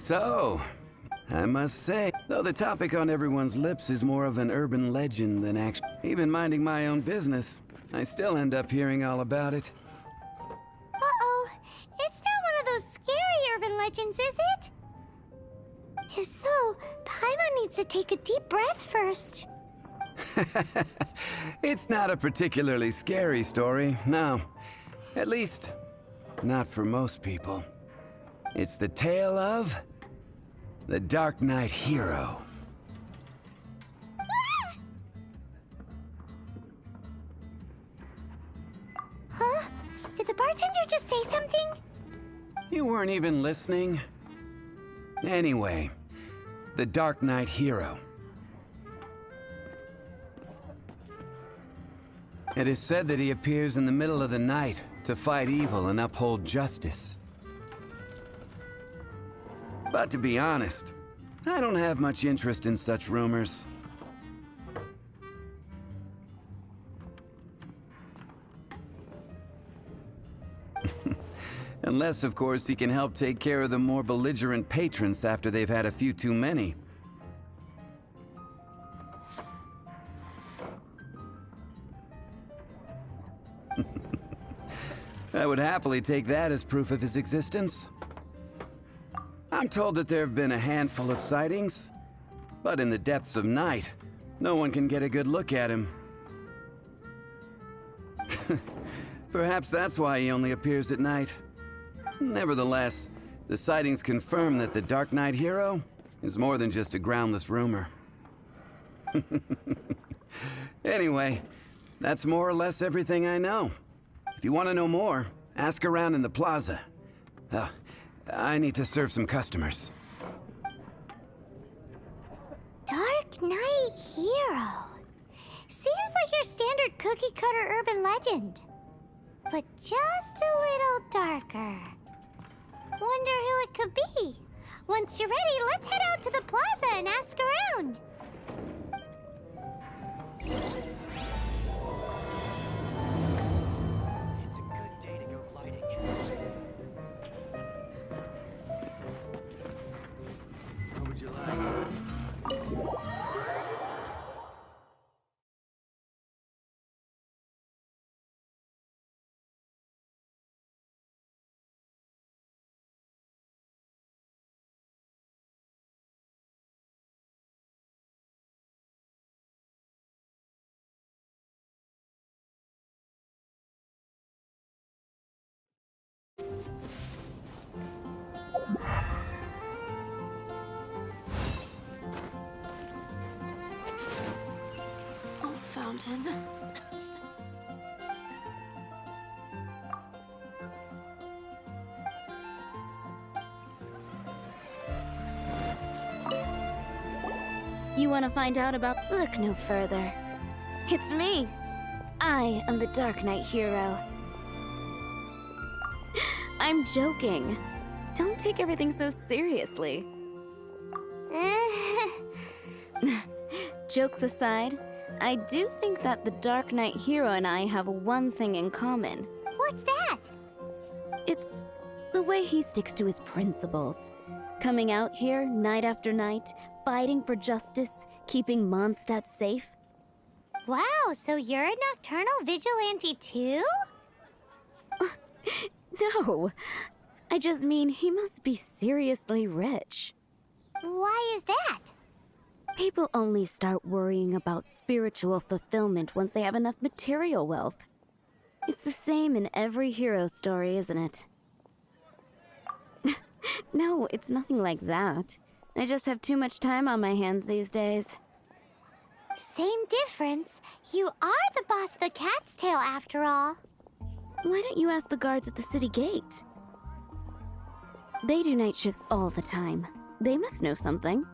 So, I must say, though the topic on everyone's lips is more of an urban legend than actual, even minding my own business, I still end up hearing all about it. Uh-oh. It's not one of those scary urban legends, is it? If so, Paimon needs to take a deep breath first. It's not a particularly scary story, no. At least, not for most people. It's the tale of the Darknight hero. Huh? Did the bartender just say something? You weren't even listening? Anyway, the Darknight hero. It is said that he appears in the middle of the night to fight evil and uphold justice. But to be honest, I don't have much interest in such rumors. Unless, of course, he can help take care of the more belligerent patrons after they've had a few too many. I would happily take that as proof of his existence. I'm told that there have been a handful of sightings, but in the depths of night, no one can get a good look at him. Perhaps that's why he only appears at night. Nevertheless, the sightings confirm that the Darknight hero is more than just a groundless rumor. Anyway, that's more or less everything I know. If you want to know more, ask around in the plaza. I need to serve some customers. Darknight hero. Seems like your standard cookie-cutter urban legend. But just a little darker. Wonder who it could be. Once you're ready, let's head out to the plaza and ask around. It's a good day to go gliding. What would you like? Oh, fountain. You want to find out about... Look no further. It's me. I am the Darknight hero. I'm joking. Don't take everything so seriously. Jokes aside, I do think that the Darknight hero and I have one thing in common. What's that? It's the way he sticks to his principles. Coming out here night after night, fighting for justice, keeping Mondstadt safe. Wow, so you're a nocturnal vigilante too? No, I just mean he must be seriously rich. Why is that? People only start worrying about spiritual fulfillment once they have enough material wealth. It's the same in every hero story, isn't it? No, it's nothing like that. I just have too much time on my hands these days. Same difference. You are the boss of the Cat's Tail after all. Why don't you ask the guards at the city gate? They do night shifts all the time. They must know something.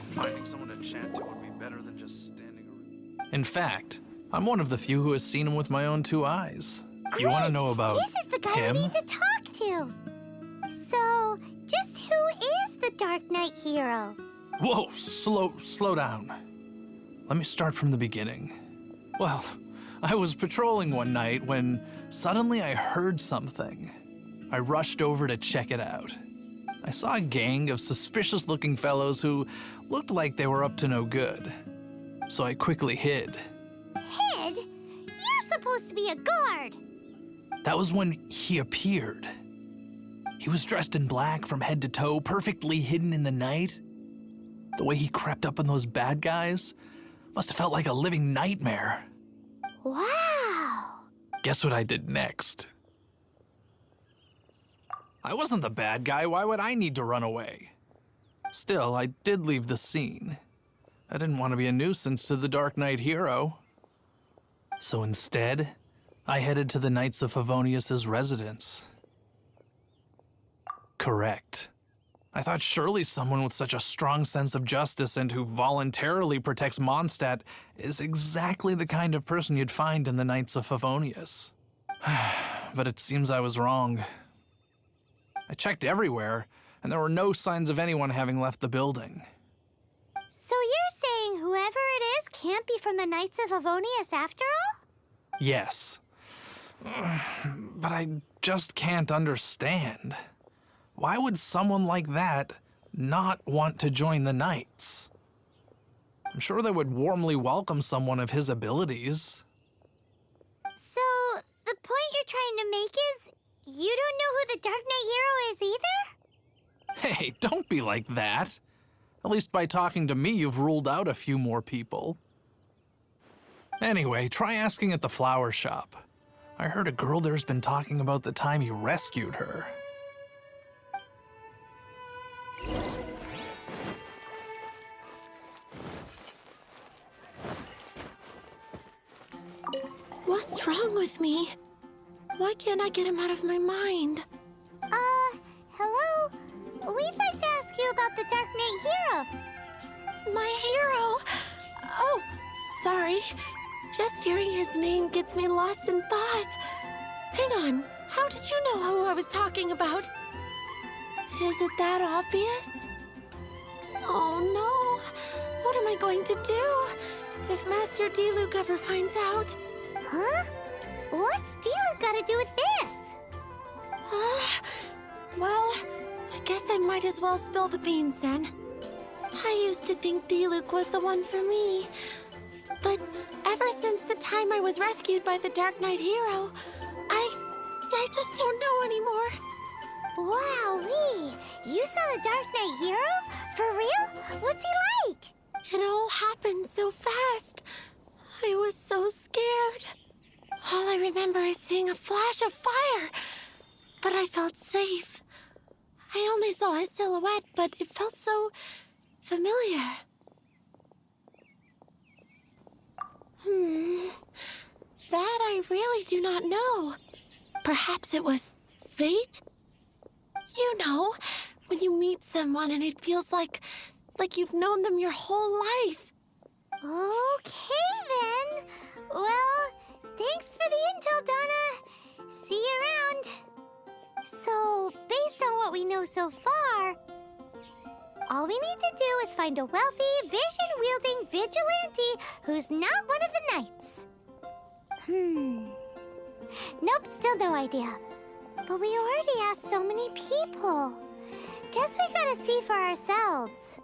Finding someone to chat to would be better than just standing around. In fact, I'm one of the few who has seen him with my own 2 eyes. You want to know about This is the guy him? we need to talk to. So, just who is the Dark Knight hero? Whoa, slow down. Let me start from the beginning. Well, I was patrolling one night when suddenly I heard something. I rushed over to check it out. I saw a gang of suspicious-looking fellows who looked like they were up to no good. So I quickly hid. Hid? You're supposed to be a guard. That was when he appeared. He was dressed in black from head to toe, perfectly hidden in the night. The way he crept up on those bad guys must have felt like a living nightmare. Wow. Guess what I did next? I wasn't the bad guy. Why would I need to run away? Still, I did leave the scene. I didn't want to be a nuisance to the Dark Knight hero. So instead, I headed to the Knights of Favonius' residence. Correct. I thought surely someone with such a strong sense of justice and who voluntarily protects Mondstadt is exactly the kind of person you'd find in the Knights of Favonius. But it seems I was wrong. I checked everywhere, and there were no signs of anyone having left the building. So you're saying whoever it is can't be from the Knights of Favonius after all? Yes. But I just can't understand. Why would someone like that not want to join the Knights? I'm sure they would warmly welcome someone of his abilities. So, the point you're trying to make is you don't know who the Dark Knight hero is either? Hey, don't be like that. At least by talking to me, you've ruled out a few more people. Anyway, try asking at the flower shop. I heard a girl there's been talking about the time you rescued her. What's wrong with me? Why can't I get him out of my mind? Hello? We'd like to ask you about the Dark Knight hero. My hero! Oh, sorry. Just hearing his name gets me lost in thought. Hang on, how did you know who I was talking about? Is it that obvious? Oh no, what am I going to do if Master D-Luke ever finds out? Huh? What's D-Luke got to do with this? Well, I guess I might as well spill the beans then. I used to think D-Luke was the one for me. But ever since the time I was rescued by the Dark Knight hero, I just don't know anymore. Wowee! You saw the Dark Knight hero? For real? What's he like? It all happened so fast. I was so scared. All I remember is seeing a flash of fire. But I felt safe. I only saw his silhouette, but it felt so familiar. That I really do not know. Perhaps it was fate? You know, when you meet someone and it feels like you've known them your whole life. Okay then. Well, thanks for the intel, Donna. See you around. So, based on what we know so far, all we need to do is find a wealthy, vision-wielding vigilante who's not one of the knights. Nope, still no idea. But we already asked so many people. Guess we gotta see for ourselves.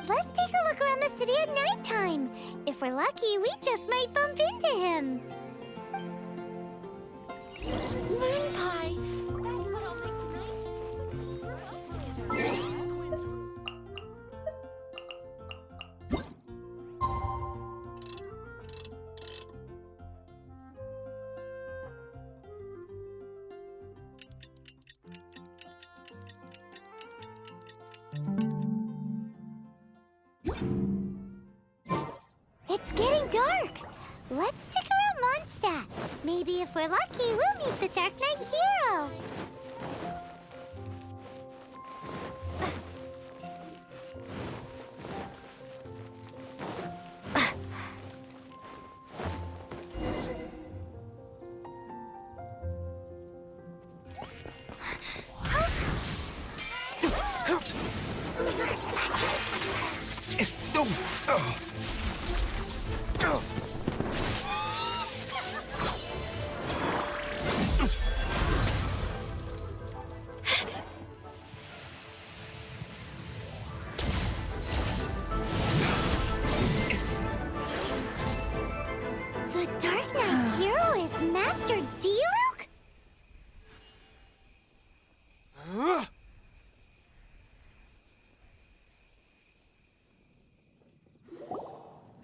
Let's take a look around the city at nighttime. If we're lucky, we just might bump into him. Moon pie. That's what I'll make tonight. It's getting dark. Let's stick around Mondstadt. Maybe if we're lucky, we'll meet the Dark Knight hero. The Dark Knight hero is Master Diluc?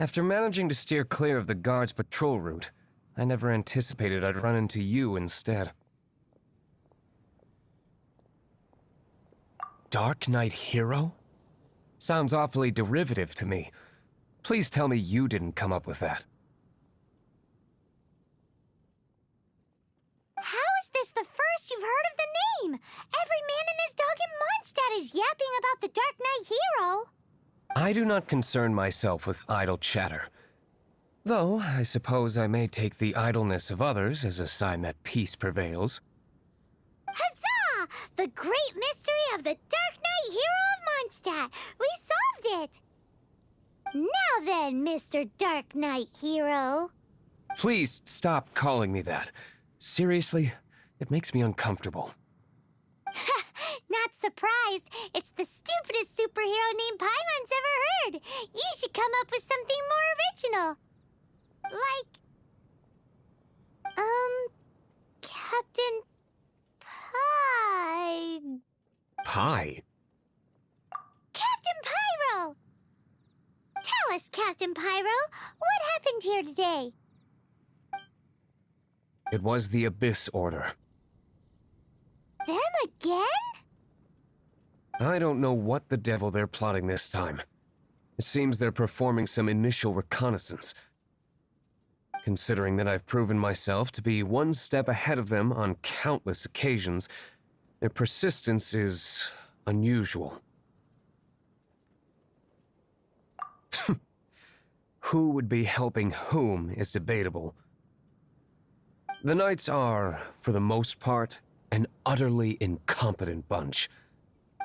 After managing to steer clear of the guard's patrol route, I never anticipated I'd run into you instead. Dark Knight hero? Sounds awfully derivative to me. Please tell me you didn't come up with that. How is this the first you've heard of the name? Every man and his dog in Mondstadt is yapping about the Dark Knight hero. I do not concern myself with idle chatter. Though, I suppose I may take the idleness of others as a sign that peace prevails. Huzzah! The great mystery of the Dark Knight hero of Mondstadt. We solved it! Now then, Mr. Dark Knight hero. Please stop calling me that. Seriously, it makes me uncomfortable. Not surprised. It's the stupidest superhero name Paimon's ever heard. You should come up with something more original. Like... Captain Pie? Captain Pyro! Tell us, Captain Pyro, what happened here today? It was the Abyss Order. Them again? I don't know what the devil they're plotting this time. It seems they're performing some initial reconnaissance. Considering that I've proven myself to be one step ahead of them on countless occasions, their persistence is unusual. Who would be helping whom is debatable. The Knights are, for the most part, an utterly incompetent bunch.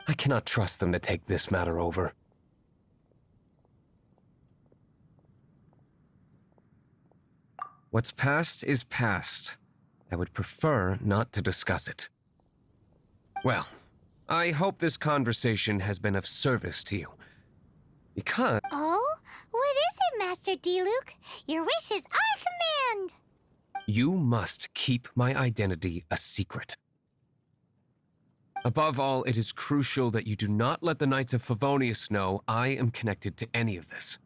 I cannot trust them to take this matter over. What's past is past. I would prefer not to discuss it. Well, I hope this conversation has been of service to you. Because... Oh? What is it, Master Diluc? Your wish is our command! you must keep my identity a secret. Above all, it is crucial that you do not let the Knights of Favonius know I am connected to any of this.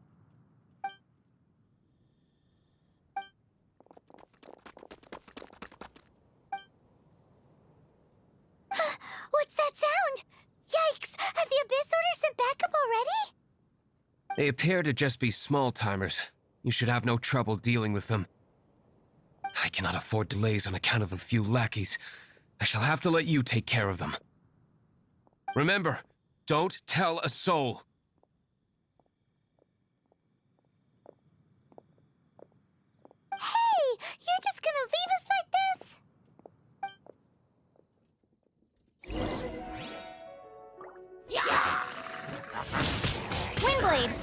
What's that sound? Yikes! Have the Abyss Order sent backup already? They appear to just be small-timers. You should have no trouble dealing with them. I cannot afford delays on account of a few lackeys. I shall have to let you take care of them. Remember, don't tell a soul. Hey! You're just gonna leave us like this? Windblade!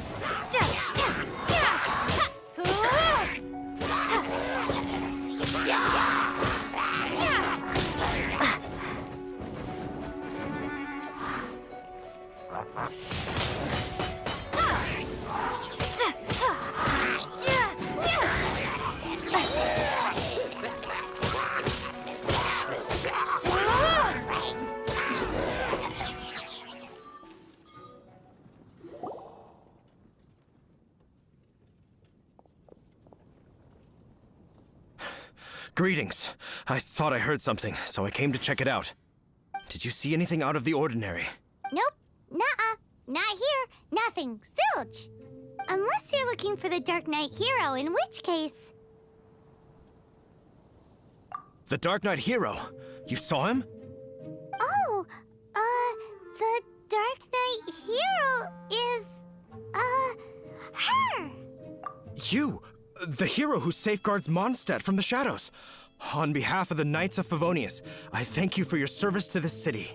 Greetings. I thought I heard something, so I came to check it out. Did you see anything out of the ordinary? Nope. Nuh-uh. Not here. Nothing. Zilch. Unless you're looking for the Dark Knight hero, in which case... The Dark Knight hero? You saw him? Oh, the Dark Knight hero is, her! You! The hero who safeguards Mondstadt from the shadows. On behalf of the Knights of Favonius, I thank you for your service to this city.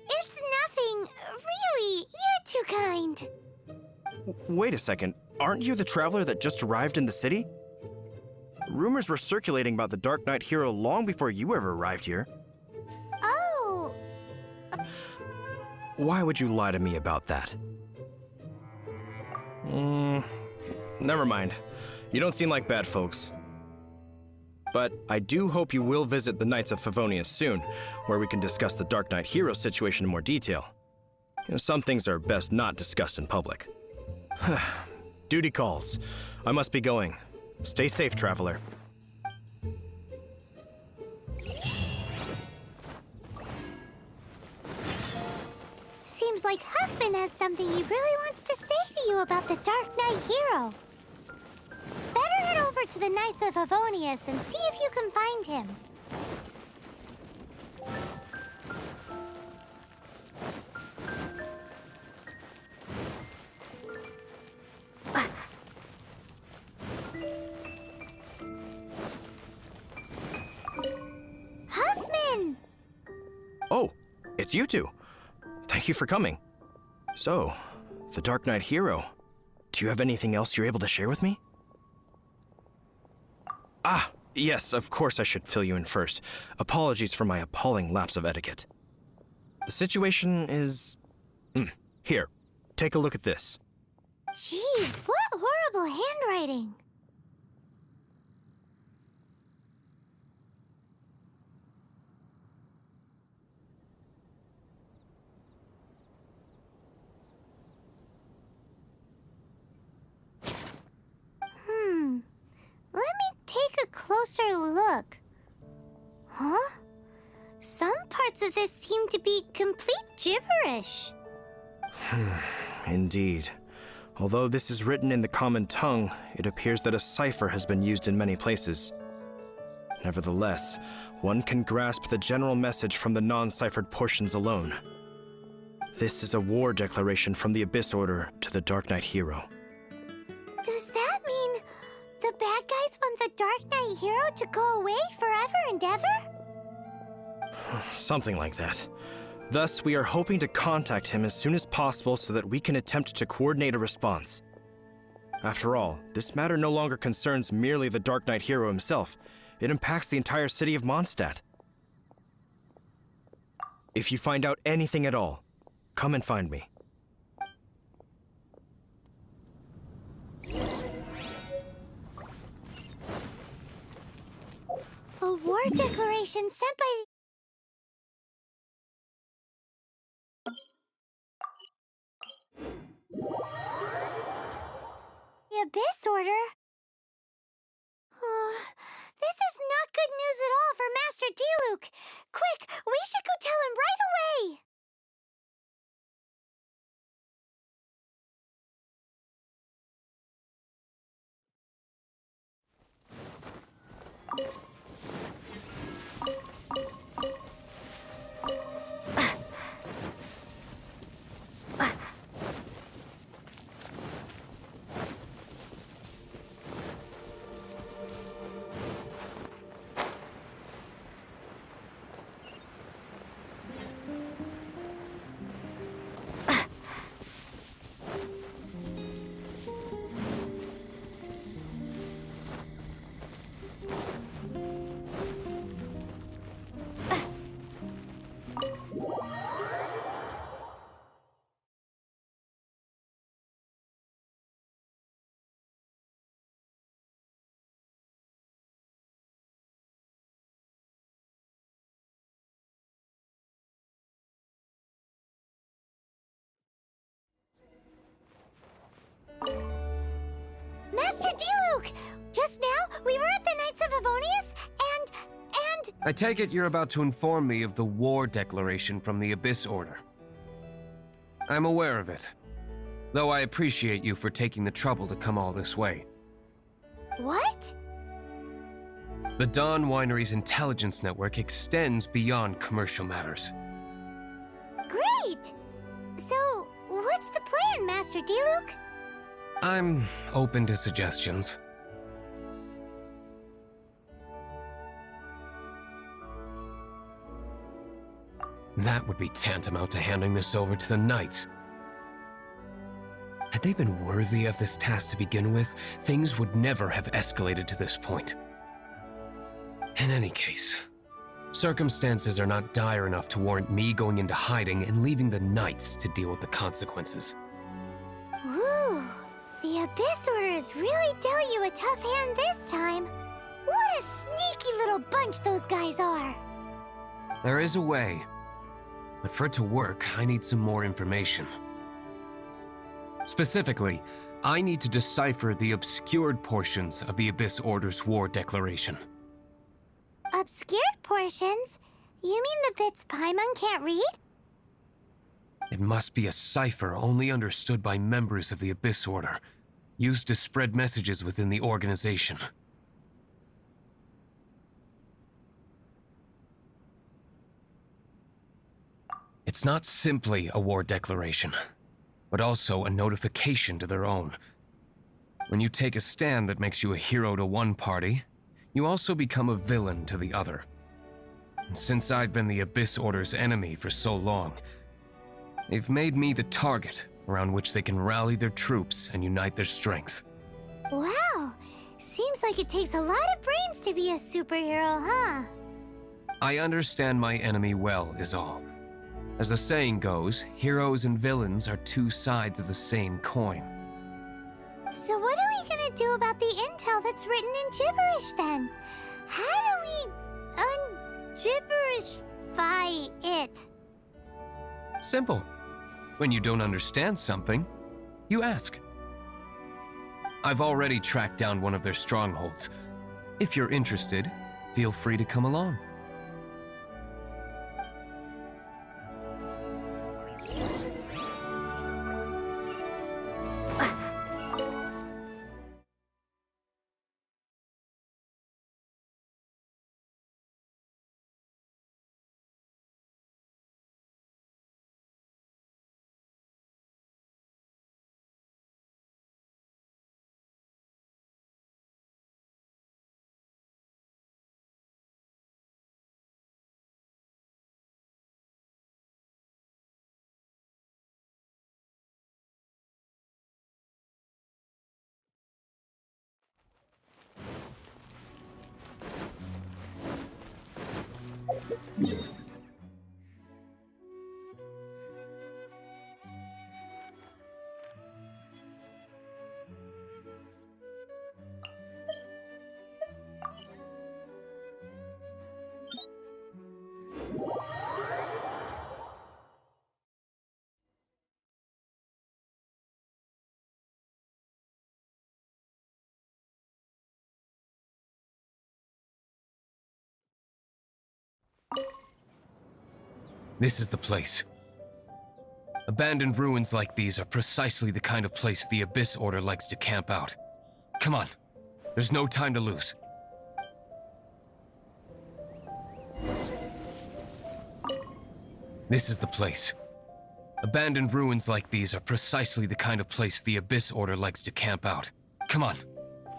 It's nothing. Really, you're too kind. Wait a second. Aren't you the traveler that just arrived in the city? Rumors were circulating about the Darknight hero long before you ever arrived here. Oh, Why would you lie to me about that? Never mind. You don't seem like bad folks. But I do hope you will visit the Knights of Favonius soon, where we can discuss the Darknight hero situation in more detail. Some things are best not discussed in public. Duty calls. I must be going. Stay safe, traveler. seems like Huffman has something he really wants to say to you about the Dark Knight hero. Better head over to the Knights of Favonius and see if you can find him. Huffman! Oh, it's you two. Thank you for coming. So, the Dark Knight hero. Do you have anything else you're able to share with me? Ah, yes, of course I should fill you in first. Apologies for my appalling lapse of etiquette. The situation is... Here, take a look at this. Jeez, what horrible handwriting. Let me take a closer look. Huh? Some parts of this seem to be complete gibberish. Indeed. Although this is written in the common tongue, it appears that a cipher has been used in many places. Nevertheless, one can grasp the general message from the non-ciphered portions alone. This is a war declaration from the Abyss Order to the Dark Knight hero. Does that mean the bad guys want the Dark Knight hero to go away forever and ever? Something like that. Thus, we are hoping to contact him as soon as possible so that we can attempt to coordinate a response. After all, this matter no longer concerns merely the Dark Knight hero himself. It impacts the entire city of Mondstadt. If you find out anything at all, come and find me. A war declaration sent by... the Abyss Order? This is not good news at all for Master Diluc. Quick, we should go tell him right away! Master Diluc! Just now, we were at the Knights of Favonius, and... I take it you're about to inform me of the war declaration from the Abyss Order. I'm aware of it, though I appreciate you for taking the trouble to come all this way. What? The Dawn Winery's intelligence network extends beyond commercial matters. Great! So, what's the plan, Master Diluc? I'm open to suggestions. That would be tantamount to handing this over to the Knights. Had they been worthy of this task to begin with, things would never have escalated to this point. In any case, circumstances are not dire enough to warrant me going into hiding and leaving the Knights to deal with the consequences. Woo! The Abyss Order has really dealt you a tough hand this time. What a sneaky little bunch those guys are! There is a way, but for it to work, I need some more information. Specifically, I need to decipher the obscured portions of the Abyss Order's war declaration. Obscured portions? You mean the bits Paimon can't read? It must be a cipher only understood by members of the Abyss Order, used to spread messages within the organization. It's not simply a war declaration, but also a notification to their own. When you take a stand that makes you a hero to one party, you also become a villain to the other. And since I've been the Abyss Order's enemy for so long, they've made me the target around which they can rally their troops and unite their strength. Wow! Seems like it takes a lot of brains to be a superhero, huh? I understand my enemy well, is all. As the saying goes, heroes and villains are two sides of the same coin. So what are we gonna do about the intel that's written in gibberish then? How do we un-gibberishify it? Simple. When you don't understand something, you ask. I've already tracked down one of their strongholds. If you're interested, feel free to come along. This is the place. Abandoned ruins like these are precisely the kind of place the Abyss Order likes to camp out. Come on, there's no time to lose. This is the place. Abandoned ruins like these are precisely the kind of place the Abyss Order likes to camp out. Come on,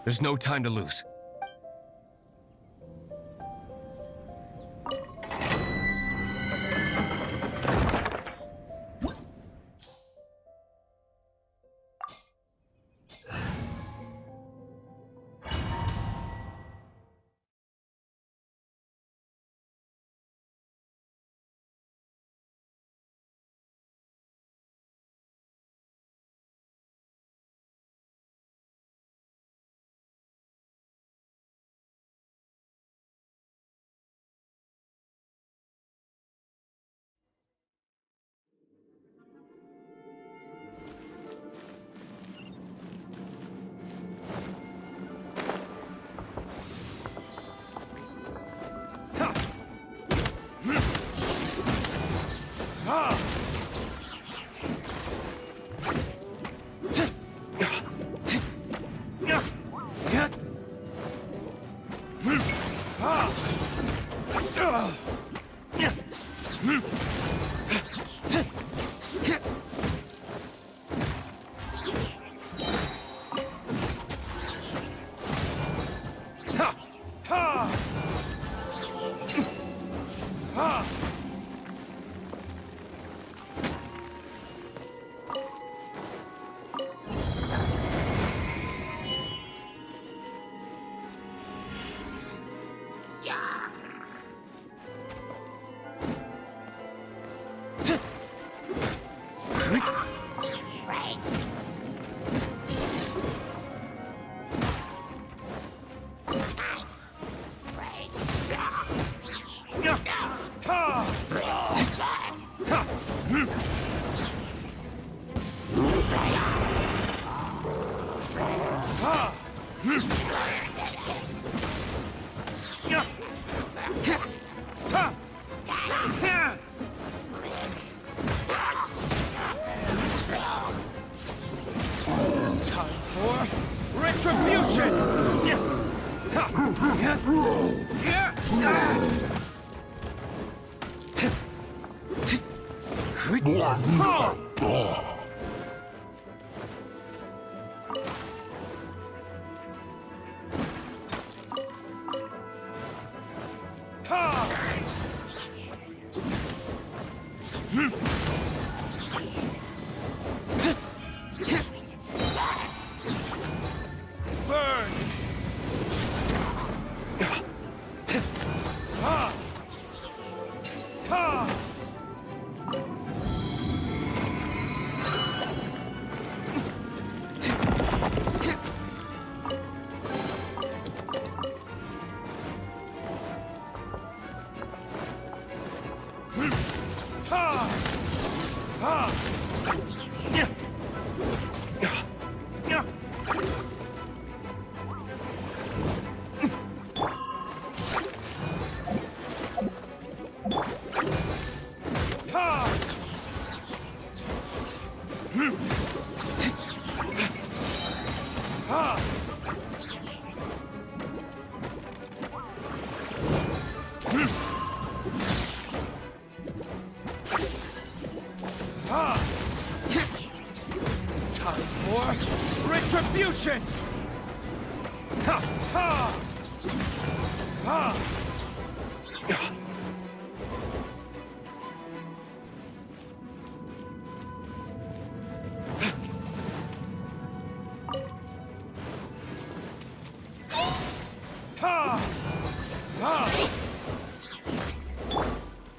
there's no time to lose. Time for retribution! Burn! Time for retribution! Ha! Ha! Ha! Ha! Ha!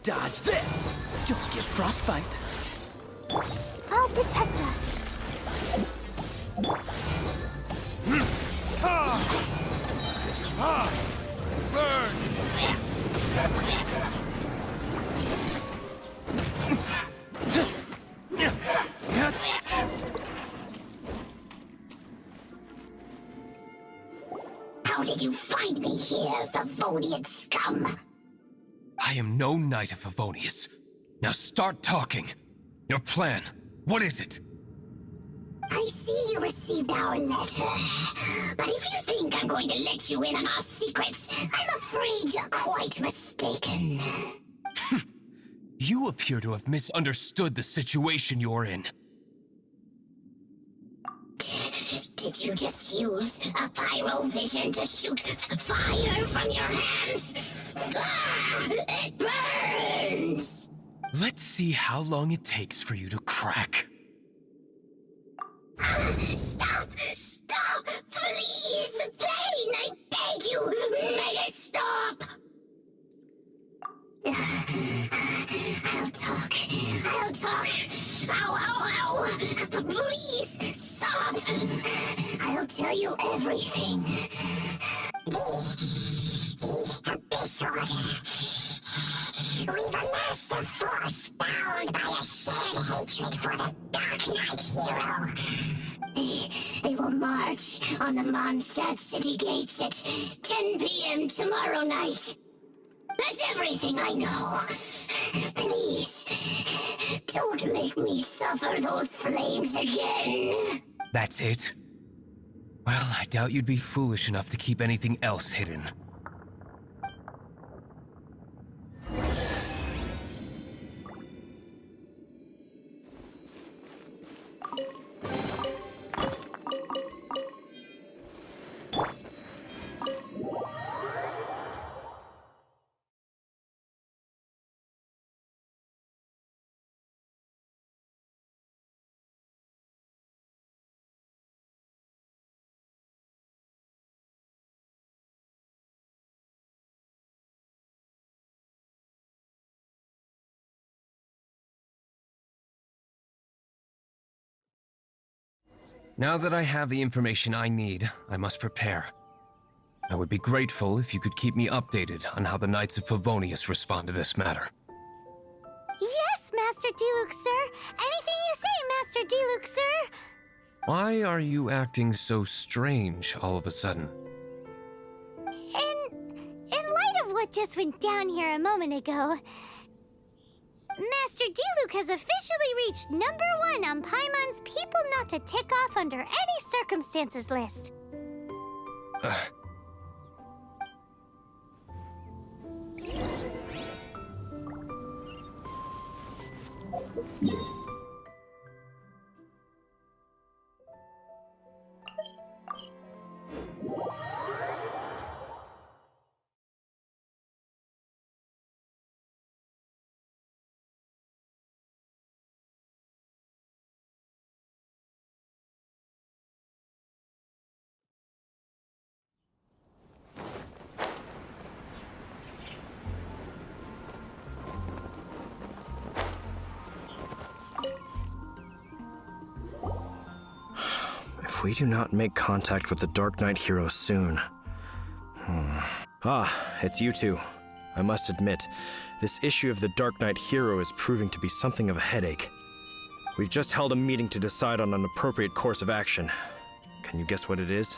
Dodge this! Don't get frostbite. I'll protect us. Ha! Ha! Burn! How did you find me here, Favonian scum? I am no Knight of Favonius. Now start talking. Your plan, what is it? I see you received our letter. But if you think I'm going to let you in on our secrets, I'm afraid you're quite mistaken. You appear to have misunderstood the situation you're in. Did you just use a pyrovision to shoot fire from your hands? Ah, it burns! Let's see how long it takes for you to crack. Stop! Stop! Please! Pain! I beg you! Make it stop! I'll talk. I'll talk. Ow, ow, ow! Please, stop! I'll tell you everything. This order. We've amassed a force bound by a shared hatred for the Darknight hero. They will march on the Mondstadt city gates at 10 p.m. tomorrow night. That's everything I know. Please, don't make me suffer those flames again. That's it? Well, I doubt you'd be foolish enough to keep anything else hidden. Now that I have the information I need, I must prepare. I would be grateful if you could keep me updated on how the Knights of Favonius respond to this matter. Yes, Master Diluc, sir. Anything you say, Master Diluc, sir. Why are you acting so strange all of a sudden? In light of what just went down here a moment ago, Master Diluc has officially reached #1 on Paimon's people not to tick off under any circumstances list. If we do not make contact with the Darknight hero soon... Ah, it's you two. I must admit, this issue of the Darknight hero is proving to be something of a headache. We've just held a meeting to decide on an appropriate course of action. Can you guess what it is?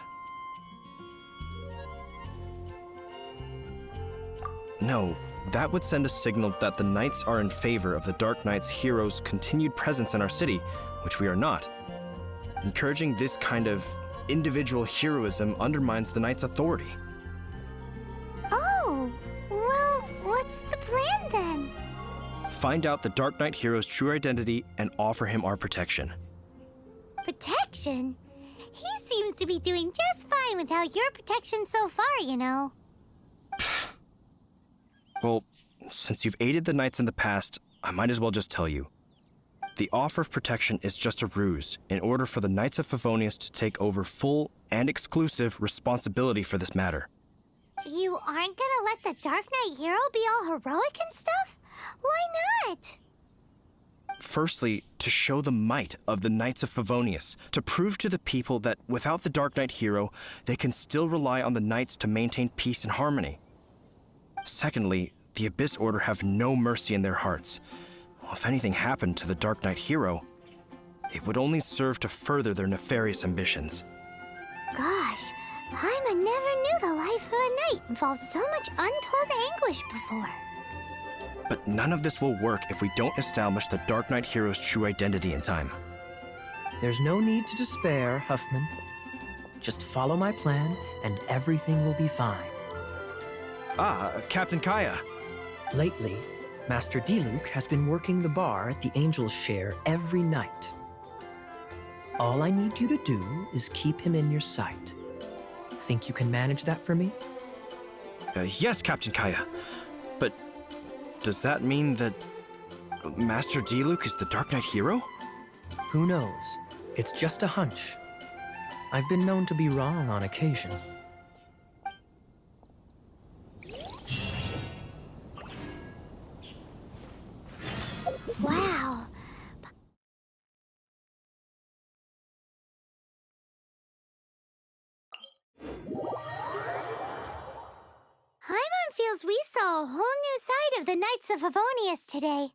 No, that would send a signal that the Knights are in favor of the Darknight's hero's continued presence in our city, which we are not. Encouraging this kind of individual heroism undermines the Knight's authority. Oh, well, what's the plan then? Find out the Darknight hero's true identity and offer him our protection. Protection? He seems to be doing just fine without your protection so far, you know. Well, since you've aided the Knights in the past, I might as well just tell you. The offer of protection is just a ruse in order for the Knights of Favonius to take over full and exclusive responsibility for this matter. You aren't gonna let the Dark Knight hero be all heroic and stuff? Why not? Firstly, to show the might of the Knights of Favonius, to prove to the people that without the Dark Knight hero, they can still rely on the Knights to maintain peace and harmony. Secondly, the Abyss Order have no mercy in their hearts. If anything happened to the Dark Knight hero, it would only serve to further their nefarious ambitions. Gosh, Paimon never knew the life of a knight involved so much untold anguish before. But none of this will work if we don't establish the Dark Knight hero's true identity in time. There's no need to despair, Huffman. Just follow my plan, and everything will be fine. Ah, Captain Kaya. Lately, Master Diluc has been working the bar at the Angel's Share every night. All I need you to do is keep him in your sight. Think you can manage that for me? Yes, Captain Kaya. But does that mean that Master Diluc is the Dark Knight hero? Who knows? It's just a hunch. I've been known to be wrong on occasion. Wow. Paimon feels we saw a whole new side of the Knights of Favonius today.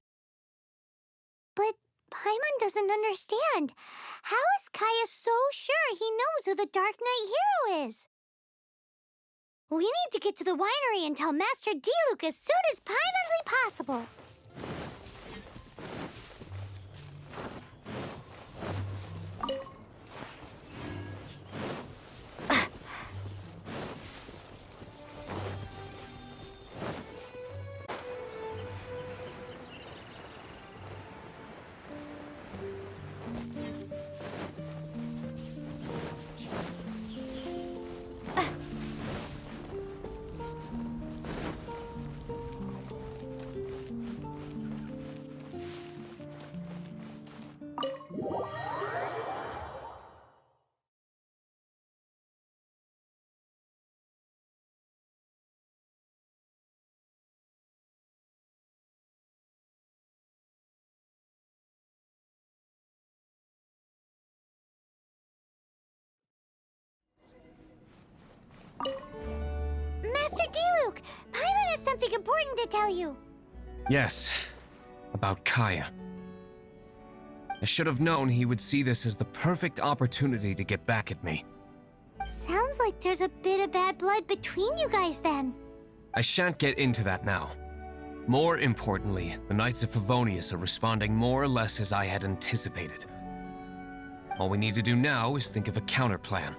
But Paimon doesn't understand. How is Kaya so sure he knows who the Dark Knight hero is? We need to get to the winery and tell Master Diluc as soon as Paimonly possible. Master Diluc, Paimon has something important to tell you. Yes, about Kaya. I should have known he would see this as the perfect opportunity to get back at me. Sounds like there's a bit of bad blood between you guys then. I shan't get into that now. More importantly, the Knights of Favonius are responding more or less as I had anticipated. All we need to do now is think of a counterplan.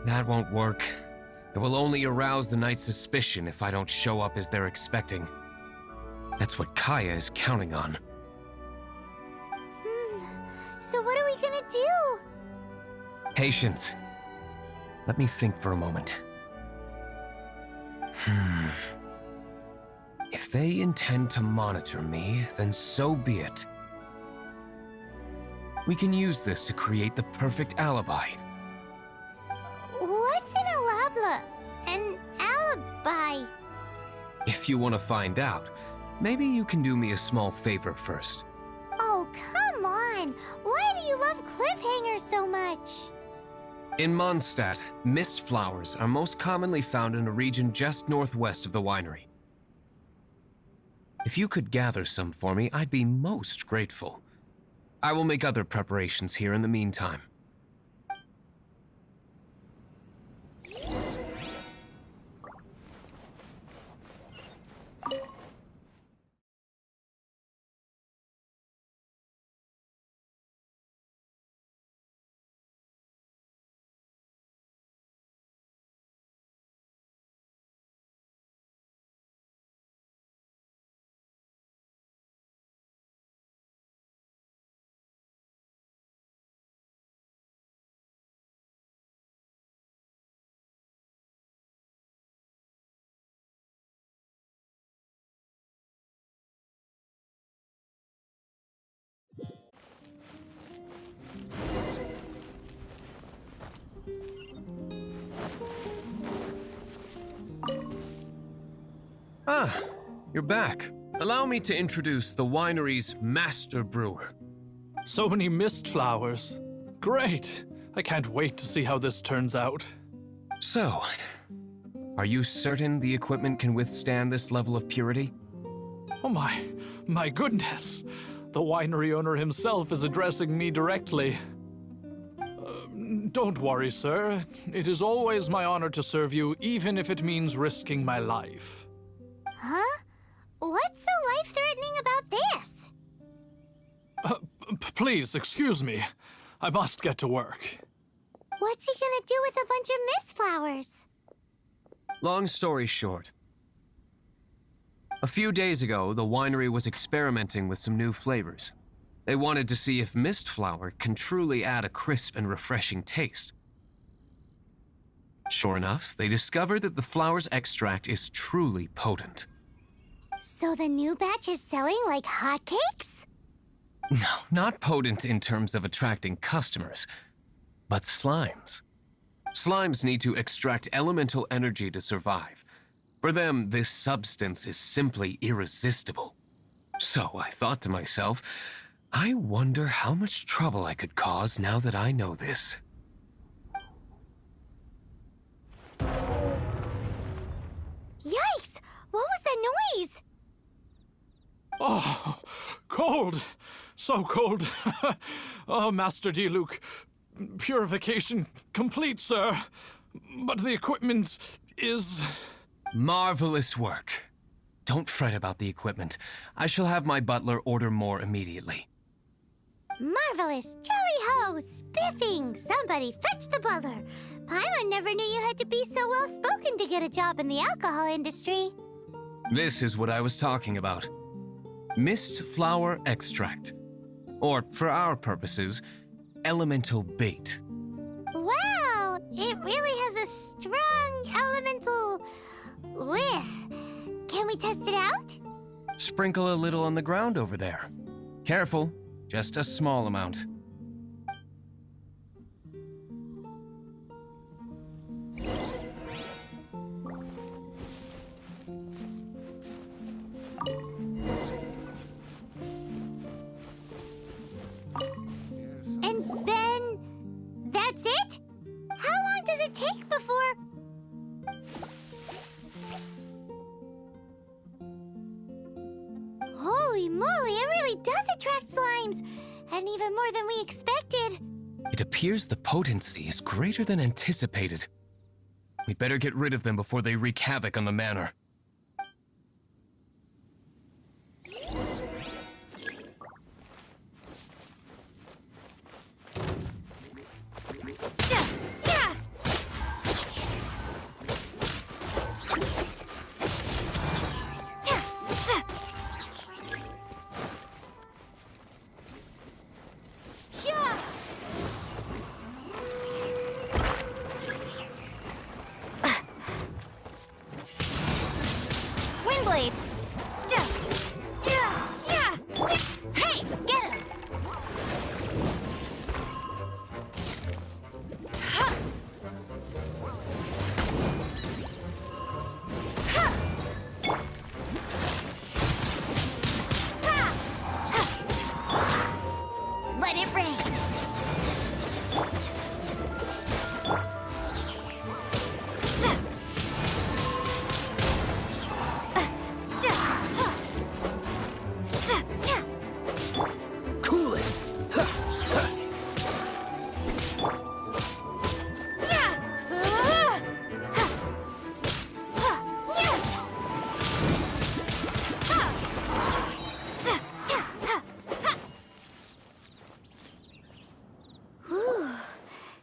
That won't work. It will only arouse the Knights' suspicion if I don't show up as they're expecting. That's what Kaya is counting on. So what are we gonna do? Patience. Let me think for a moment. If they intend to monitor me, then so be it. We can use this to create the perfect alibi. What's an alabla? An alibi? If you want to find out, maybe you can do me a small favor first. Oh, come on! Why do you love cliffhangers so much? In Mondstadt, mist flowers are most commonly found in a region just northwest of the winery. If you could gather some for me, I'd be most grateful. I will make other preparations here in the meantime. Ah, you're back. Allow me to introduce the winery's master brewer. So many mist flowers. Great. I can't wait to see how this turns out. So, are you certain the equipment can withstand this level of purity? Oh my goodness. The winery owner himself is addressing me directly. Don't worry, sir. It is always my honor to serve you, even if it means risking my life. Huh? What's so life-threatening about this? Please, excuse me. I must get to work. What's he gonna do with a bunch of mist flowers? Long story short. A few days ago, the winery was experimenting with some new flavors. They wanted to see if mist flower can truly add a crisp and refreshing taste. Sure enough, they discovered that the flower's extract is truly potent. So the new batch is selling like hotcakes? No, not potent in terms of attracting customers, but slimes. Slimes need to extract elemental energy to survive. For them, this substance is simply irresistible. So I thought to myself, I wonder how much trouble I could cause now that I know this. Yikes! What was that noise? Oh, cold. So cold. Oh, Master D-Luke. Purification complete, sir. But the equipment is... Marvelous work. Don't fret about the equipment. I shall have my butler order more immediately. Marvelous! Jolly-ho! Spiffing! Somebody fetch the butler! Paimon never knew you had to be so well-spoken to get a job in the alcohol industry. This is what I was talking about. Mist flower extract. Or, for our purposes, elemental bait. Wow! It really has a strong elemental whiff. Can we test it out? Sprinkle a little on the ground over there. Careful, just a small amount. And then... that's it? How long does it take before... Holy Holy moly, it really does attract slimes! And even more than we expected. It appears the potency is greater than anticipated. We'd better get rid of them before they wreak havoc on the manor. Windblade! Hey, get him! Let it rain! Cool it!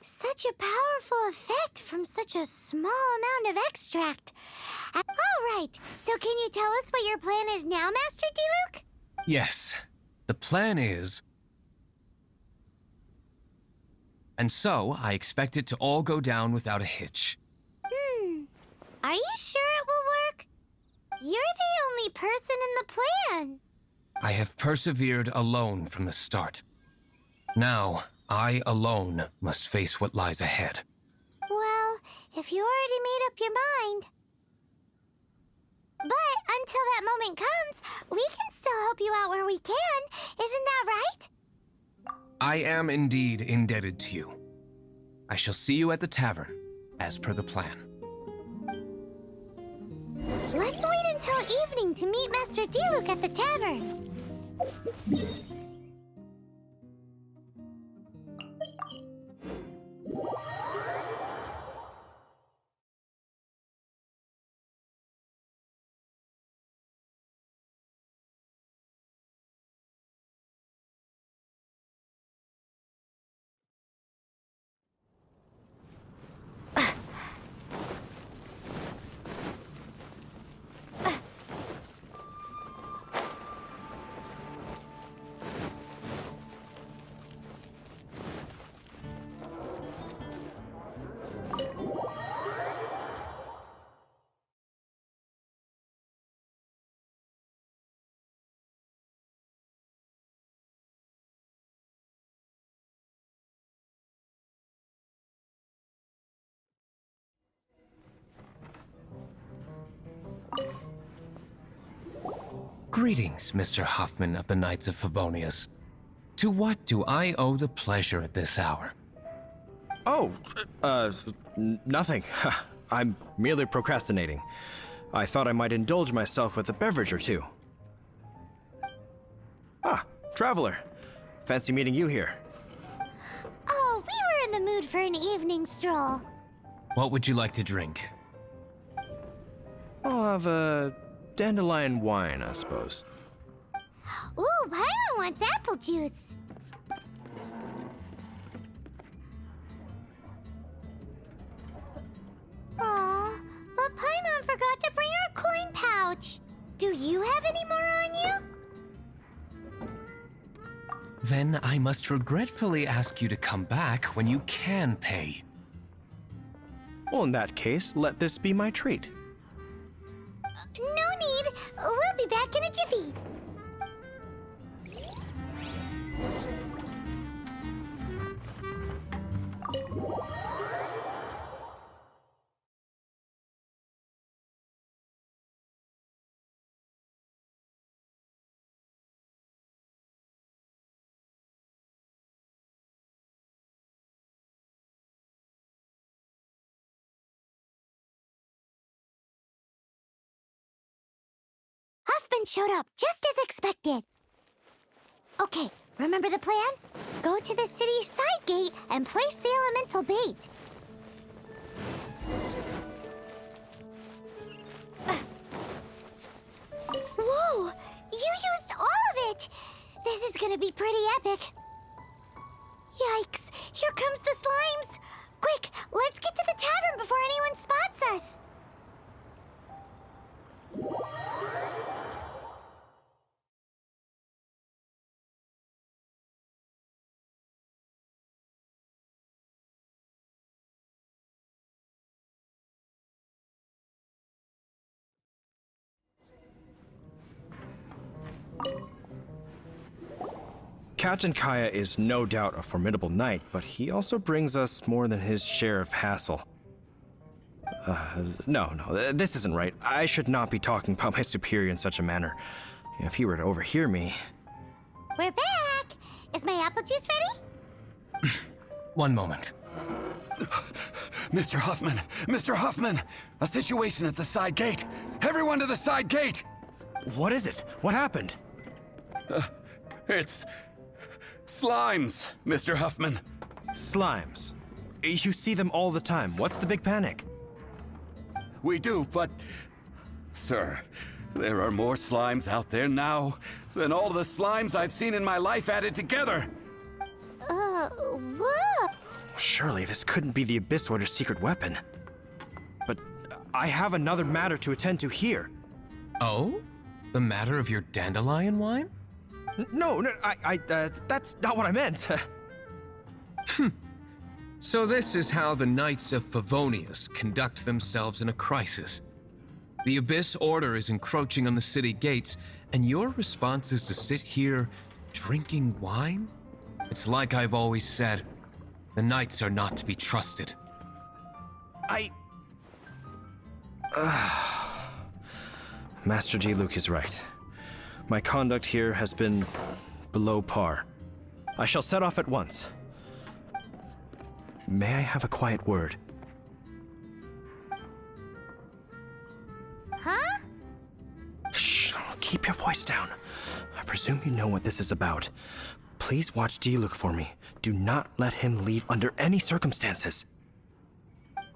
Such a powerful effect from such a small amount of extract. All right, so can you tell us what your plan is now, Master Diluc? Yes, the plan is... And so, I expect it to all go down without a hitch. Are you sure it will work? You're the only person in the plan. I have persevered alone from the start. Now, I alone must face what lies ahead. Well, if you already made up your mind. But until that moment comes, we can still help you out where we can. Isn't that right? I am indeed indebted to you. I shall see you at the tavern, as per the plan. Let's wait until evening to meet Master Diluc at the tavern. Greetings, Mr. Hoffman of the Knights of Favonius. To what do I owe the pleasure at this hour? Oh, nothing. I'm merely procrastinating. I thought I might indulge myself with a beverage or two. Ah, Traveler. Fancy meeting you here. Oh, we were in the mood for an evening stroll. What would you like to drink? I'll have a dandelion wine, I suppose. Ooh, Paimon wants apple juice. Aw, but Paimon forgot to bring her coin pouch. Do you have any more on you? Then I must regretfully ask you to come back when you can pay. Well, in that case, let this be my treat. No need. We'll be back in a jiffy. friend showed up, just as expected. Okay, remember the plan? Go to the city's side gate and place the elemental bait. Whoa! You used all of it! This is gonna be pretty epic. Yikes! Here comes the slimes! Quick, let's get to the tavern before anyone spots us! Captain Kaya is no doubt a formidable knight, but he also brings us more than his share of hassle. No, this isn't right. I should not be talking about my superior in such a manner. If he were to overhear me... We're back! Is my apple juice ready? One moment. Mr. Huffman! Mr. Huffman! A situation at the side gate! Everyone to the side gate! What is it? What happened? It's... slimes, Mr. Huffman. Slimes. You see them all the time. What's the big panic? We do, but... Sir, there are more slimes out there now than all the slimes I've seen in my life added together. What? Surely this couldn't be the Abyss Order's secret weapon. But I have another matter to attend to here. Oh? The matter of your dandelion wine? No, that's not what I meant. So this is how the Knights of Favonius conduct themselves in a crisis. The Abyss Order is encroaching on the city gates, and your response is to sit here drinking wine? It's like I've always said, the Knights are not to be trusted. Master Diluc is right. My conduct here has been below par. I shall set off at once. May I have a quiet word? Huh? Shh, keep your voice down. I presume you know what this is about. Please watch Diluc for me. Do not let him leave under any circumstances.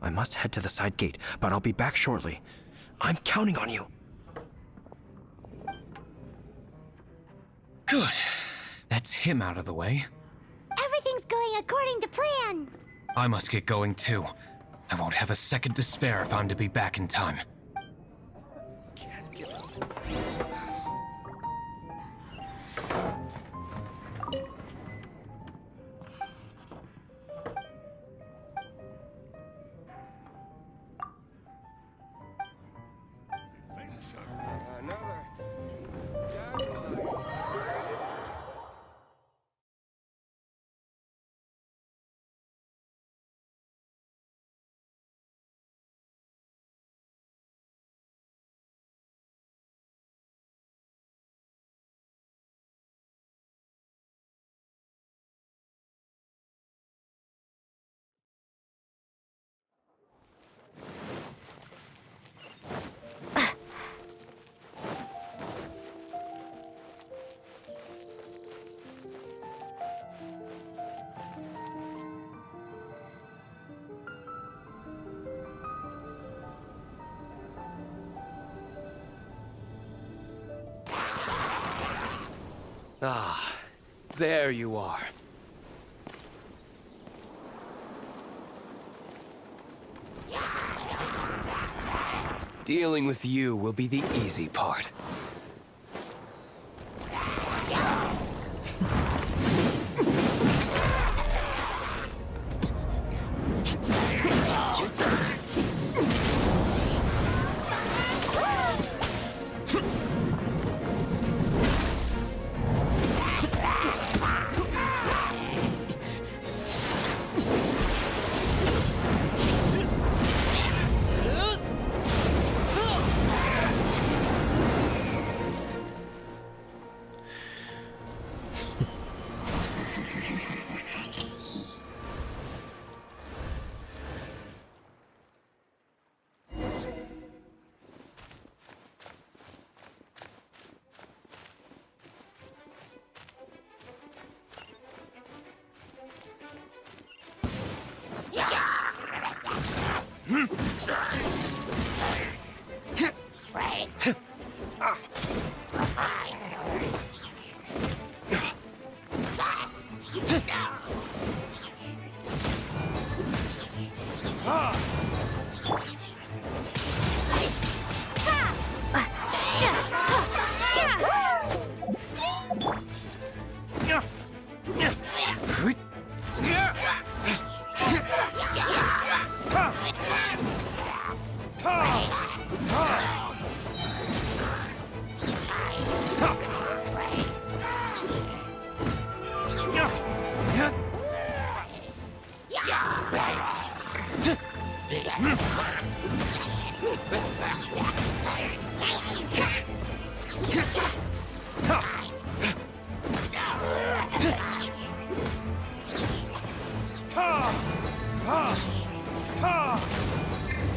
I must head to the side gate, but I'll be back shortly. I'm counting on you. Good. That's him out of the way. Everything's going according to plan. I must get going too. I won't have a second to spare if I'm to be back in time. Ah, there you are. Dealing with you will be the easy part.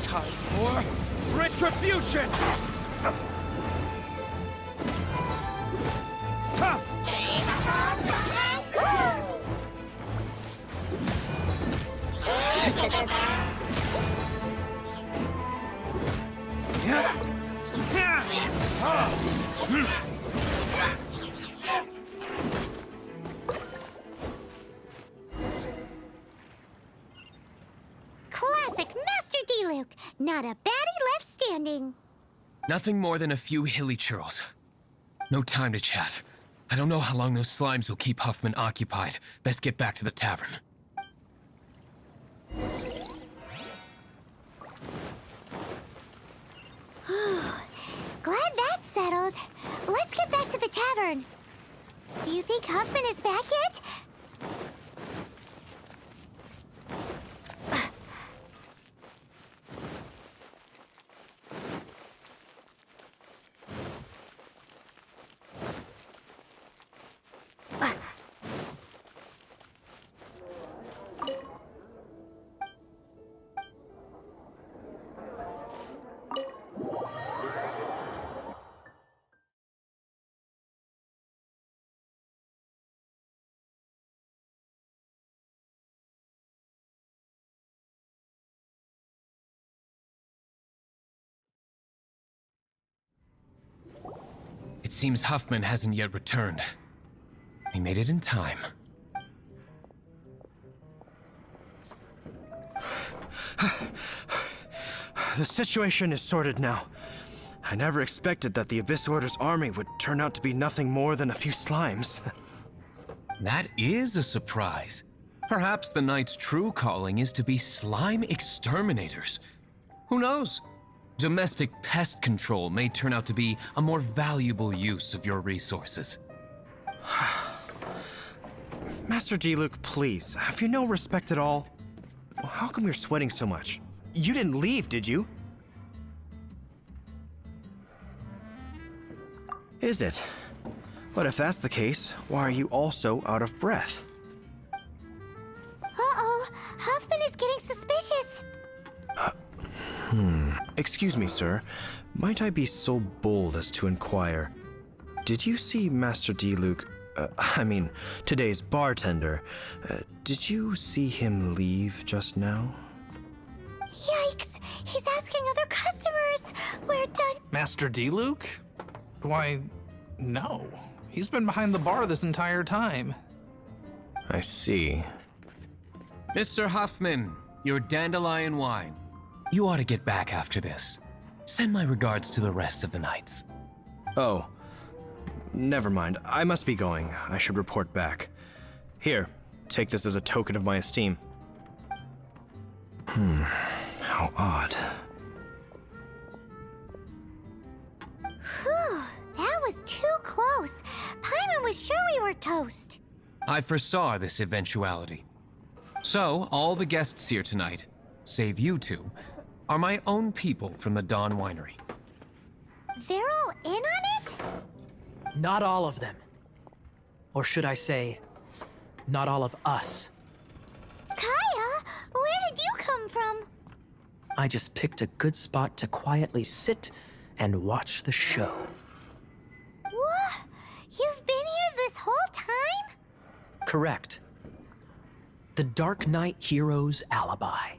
Time for retribution! Classic Master D-Luke. Not a baddie left standing. Nothing more than a few hilly churls. No time to chat. I don't know how long those slimes will keep Huffman occupied. Best get back to the tavern. Glad that's settled. Let's get back to the tavern. You think Huffman is back yet? It seems Huffman hasn't yet returned. We made it in time. The situation is sorted now. I never expected that the Abyss Order's army would turn out to be nothing more than a few slimes. That is a surprise. Perhaps the Knight's true calling is to be slime exterminators. Who knows? Domestic pest control may turn out to be a more valuable use of your resources. Master D-Luke, please, have you no respect at all? How come you're sweating so much? You didn't leave, did you? Is it? But if that's the case, why are you also out of breath? Uh-oh, Huffman is getting suspicious. Excuse me, sir. Might I be so bold as to inquire? Did you see Master D-Luke, today's bartender? Did you see him leave just now? Yikes, he's asking other customers. We're done. Master D-Luke? Why, no. He's been behind the bar this entire time. I see. Mr. Huffman, your dandelion wine. You ought to get back after this. Send my regards to the rest of the knights. Oh, never mind. I must be going. I should report back. Here, take this as a token of my esteem. How odd. Whew, that was too close. Paimon was sure we were toast. I foresaw this eventuality. So, all the guests here tonight, save you two, are my own people from the Dawn Winery. They're all in on it? Not all of them. Or should I say, not all of us. Kaya, where did you come from? I just picked a good spot to quietly sit and watch the show. What? You've been here this whole time? Correct. The Dark Knight hero's alibi.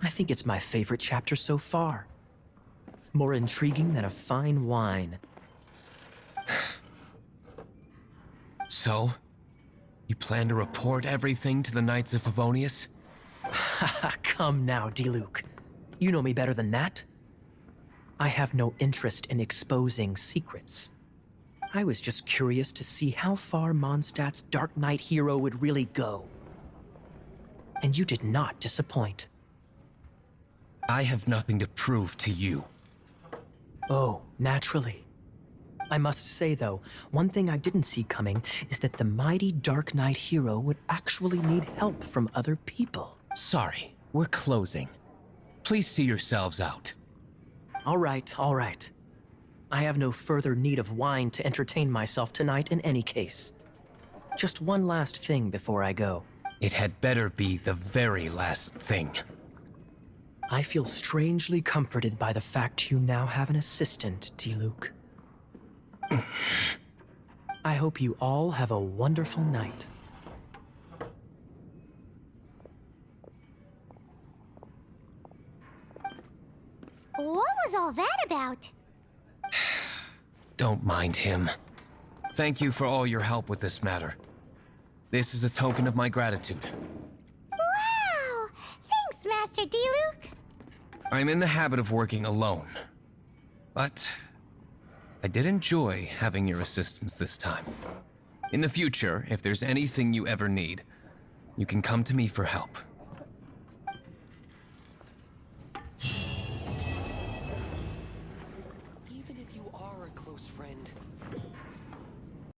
I think it's my favorite chapter so far. More intriguing than a fine wine. So, you plan to report everything to the Knights of Favonius? Come now, Diluc. You know me better than that. I have no interest in exposing secrets. I was just curious to see how far Mondstadt's Darknight hero would really go. And you did not disappoint. I have nothing to prove to you. Oh, naturally. I must say, though, one thing I didn't see coming is that the mighty Darknight hero would actually need help from other people. Sorry, we're closing. Please see yourselves out. All right, all right. I have no further need of wine to entertain myself tonight in any case. Just one last thing before I go. It had better be the very last thing. I feel strangely comforted by the fact you now have an assistant, Diluc. I hope you all have a wonderful night. What was all that about? Don't mind him. Thank you for all your help with this matter. This is a token of my gratitude. Wow! Thanks, Master Diluc. I'm in the habit of working alone, but I did enjoy having your assistance this time. In the future, if there's anything you ever need, you can come to me for help.